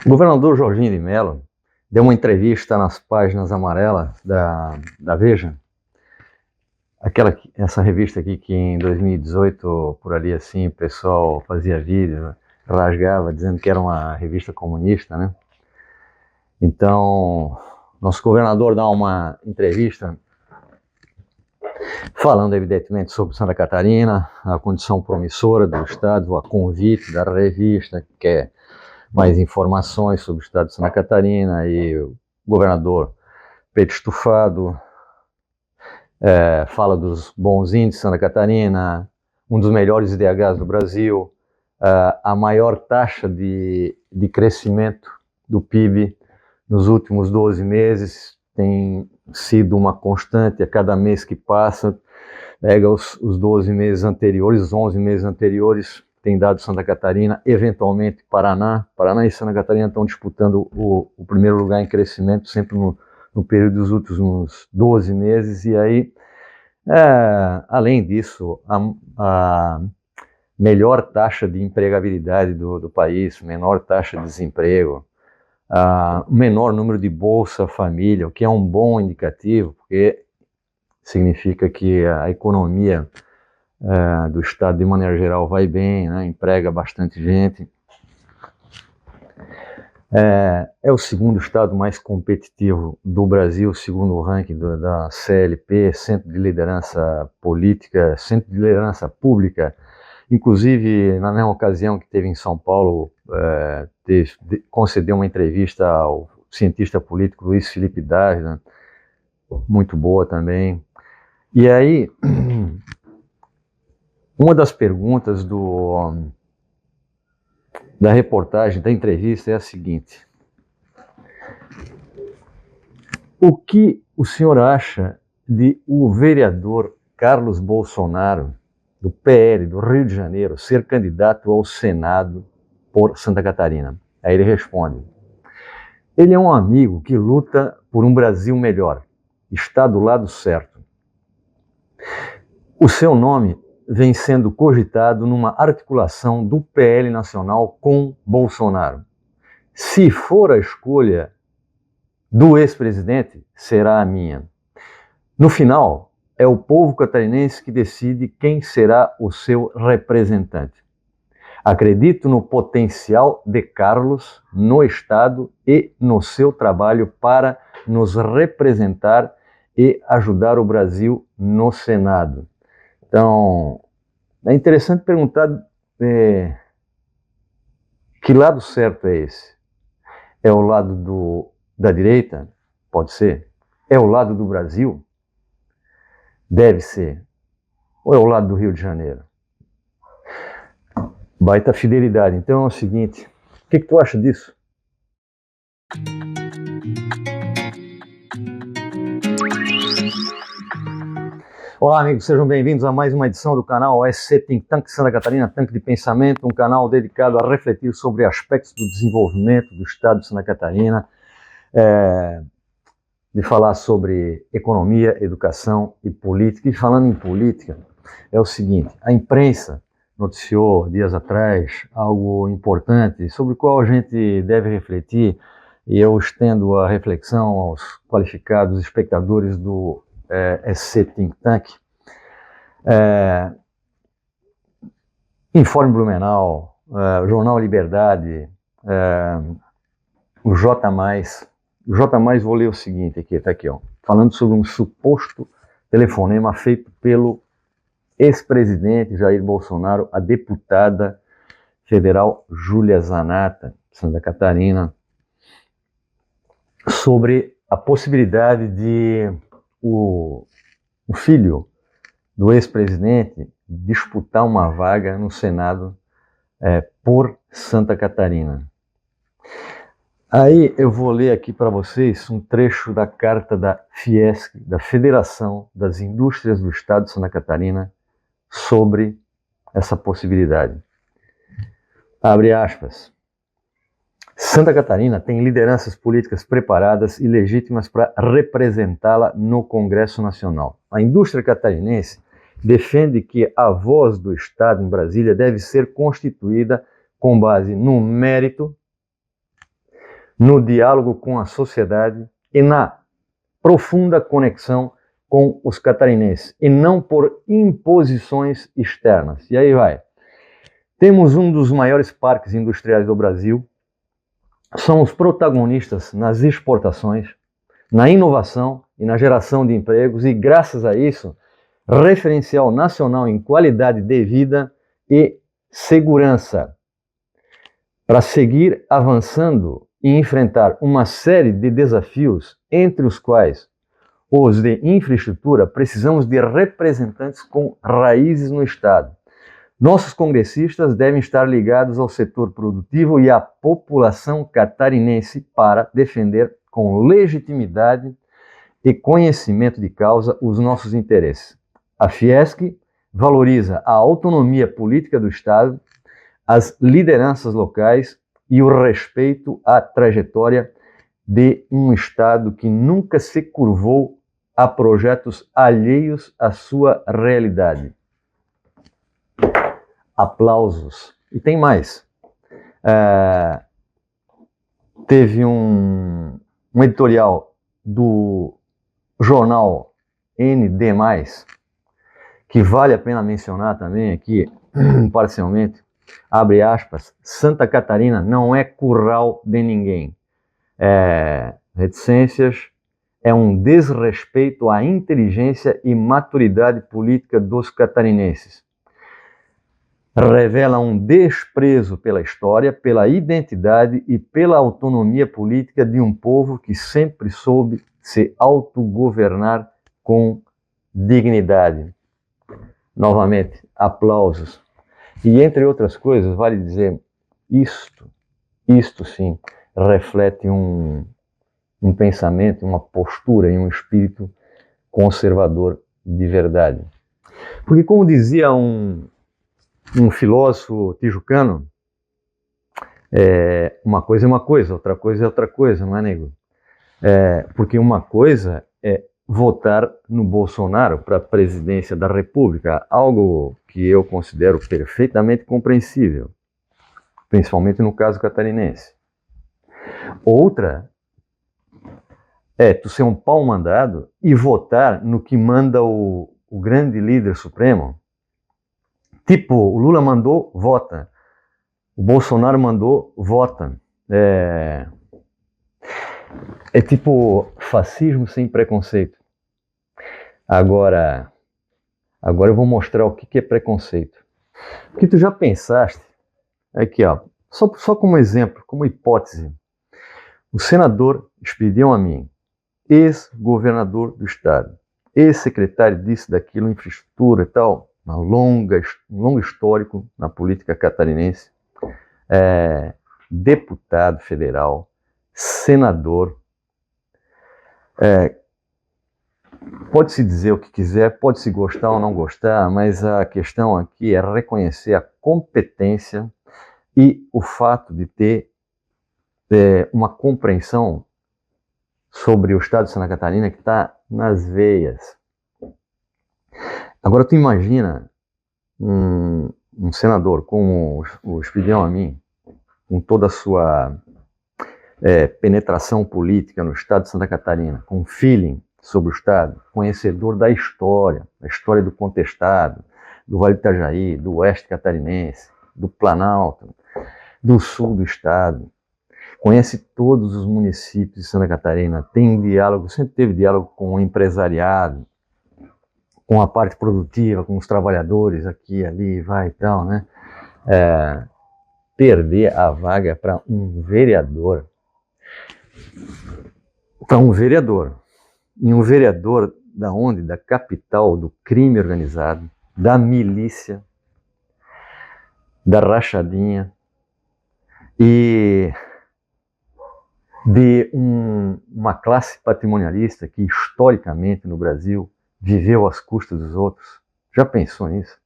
O governador Jorginho de Mello deu uma entrevista nas páginas amarelas da Veja, essa revista aqui que em 2018, por ali assim, o pessoal fazia vídeo, rasgava, dizendo que era uma revista comunista, né? Então, nosso governador dá uma entrevista falando, evidentemente, sobre Santa Catarina, a condição promissora do estado, a convite da revista, que quer mais informações sobre o estado de Santa Catarina, e o governador peito estufado fala dos bons índices de Santa Catarina, um dos melhores IDHs do Brasil, a maior taxa de crescimento do PIB nos últimos 12 meses, tem sido uma constante a cada mês que passa. Pega os 12 meses anteriores, os 11 meses anteriores, tem dado Santa Catarina, eventualmente Paraná. Paraná e Santa Catarina estão disputando o primeiro lugar em crescimento, sempre no período dos últimos 12 meses. E aí, além disso, a melhor taxa de empregabilidade do país, menor taxa de desemprego, menor número de Bolsa Família, o que é um bom indicativo, porque significa que a economia do estado, de maneira geral, vai bem, né? Emprega bastante gente. É o segundo estado mais competitivo do Brasil, segundo o ranking da CLP, Centro de Liderança Política, Centro de Liderança Pública. Inclusive, na mesma ocasião que teve em São Paulo, concedeu uma entrevista ao cientista político Luiz Felipe Dávila, muito boa também. E aí, uma das perguntas da reportagem, da entrevista, é a seguinte: o que o senhor acha de o vereador Carlos Bolsonaro, do PL do Rio de Janeiro, ser candidato ao Senado por Santa Catarina? Aí ele responde: ele é um amigo que luta por um Brasil melhor, está do lado certo. O seu nome vem sendo cogitado numa articulação do PL nacional com Bolsonaro. Se for a escolha do ex-presidente, será a minha. No final, é o povo catarinense que decide quem será o seu representante. Acredito no potencial de Carlos no Estado e no seu trabalho para nos representar e ajudar o Brasil no Senado. Então, é interessante perguntar que lado certo é esse? É o lado da direita? Pode ser. É o lado do Brasil? Deve ser. Ou é o lado do Rio de Janeiro? Baita fidelidade. Então é o seguinte, o que tu acha disso? Olá, amigos, sejam bem-vindos a mais uma edição do canal SC Think Tank Santa Catarina, Tanque de Pensamento, um canal dedicado a refletir sobre aspectos do desenvolvimento do estado de Santa Catarina, de falar sobre economia, educação e política. E falando em política, é o seguinte, a imprensa noticiou dias atrás algo importante sobre o qual a gente deve refletir, e eu estendo a reflexão aos qualificados espectadores do SC Think Tank. Informe Blumenau, Jornal Liberdade, o J+, vou ler o seguinte aqui, tá aqui, ó, falando sobre um suposto telefonema feito pelo ex-presidente Jair Bolsonaro à deputada federal Júlia Zanatta, Santa Catarina, sobre a possibilidade de o filho do ex-presidente disputar uma vaga no Senado por Santa Catarina. Aí eu vou ler aqui para vocês um trecho da carta da Fiesc, da Federação das Indústrias do Estado de Santa Catarina, sobre essa possibilidade. Abre aspas. Santa Catarina tem lideranças políticas preparadas e legítimas para representá-la no Congresso Nacional. A indústria catarinense defende que a voz do Estado em Brasília deve ser constituída com base no mérito, no diálogo com a sociedade e na profunda conexão com os catarinenses, e não por imposições externas. E aí vai. Temos um dos maiores parques industriais do Brasil, somos protagonistas nas exportações, na inovação e na geração de empregos, e graças a isso, referencial nacional em qualidade de vida e segurança. Para seguir avançando e enfrentar uma série de desafios, entre os quais os de infraestrutura, precisamos de representantes com raízes no Estado. Nossos congressistas devem estar ligados ao setor produtivo e à população catarinense para defender com legitimidade e conhecimento de causa os nossos interesses. A Fiesc valoriza a autonomia política do Estado, as lideranças locais e o respeito à trajetória de um Estado que nunca se curvou a projetos alheios à sua realidade. Aplausos. E tem mais. Teve um editorial do jornal ND+, que vale a pena mencionar também aqui, parcialmente, abre aspas, Santa Catarina não é curral de ninguém. Reticências é um desrespeito à inteligência e maturidade política dos catarinenses. Revela um desprezo pela história, pela identidade e pela autonomia política de um povo que sempre soube se autogovernar com dignidade. Novamente, aplausos. E entre outras coisas, vale dizer, isto sim, reflete um pensamento, uma postura e um espírito conservador de verdade. Porque como dizia um filósofo tijucano, uma coisa é uma coisa, outra coisa é outra coisa, não é, nego? Porque uma coisa é votar no Bolsonaro para a presidência da República, algo que eu considero perfeitamente compreensível, principalmente no caso catarinense. Outra é tu ser um pau mandado e votar no que manda o grande líder supremo. Tipo, o Lula mandou, vota. O Bolsonaro mandou, vota. É tipo fascismo sem preconceito. Agora eu vou mostrar o que é preconceito. Porque tu já pensaste, aqui ó, só como exemplo, como hipótese, o senador Expedião Amin, ex-governador do estado, ex-secretário disso, daquilo, infraestrutura e tal, um longo histórico na política catarinense, deputado federal, senador, pode-se dizer o que quiser, pode-se gostar ou não gostar, mas a questão aqui é reconhecer a competência e o fato de ter uma compreensão sobre o estado de Santa Catarina que está nas veias. Agora tu imagina um senador como o Expedião Amin, com toda a sua penetração política no estado de Santa Catarina, com feeling sobre o estado, conhecedor da história do contestado, do Vale do Itajaí, do oeste catarinense, do Planalto, do sul do estado, conhece todos os municípios de Santa Catarina, tem diálogo, sempre teve diálogo com o empresariado, com a parte produtiva, com os trabalhadores aqui, ali, vai e tal, né? Perder a vaga para um vereador. E um vereador da onde? Da capital do crime organizado, da milícia, da rachadinha e de uma classe patrimonialista que historicamente no Brasil viveu às custas dos outros. Já pensou nisso?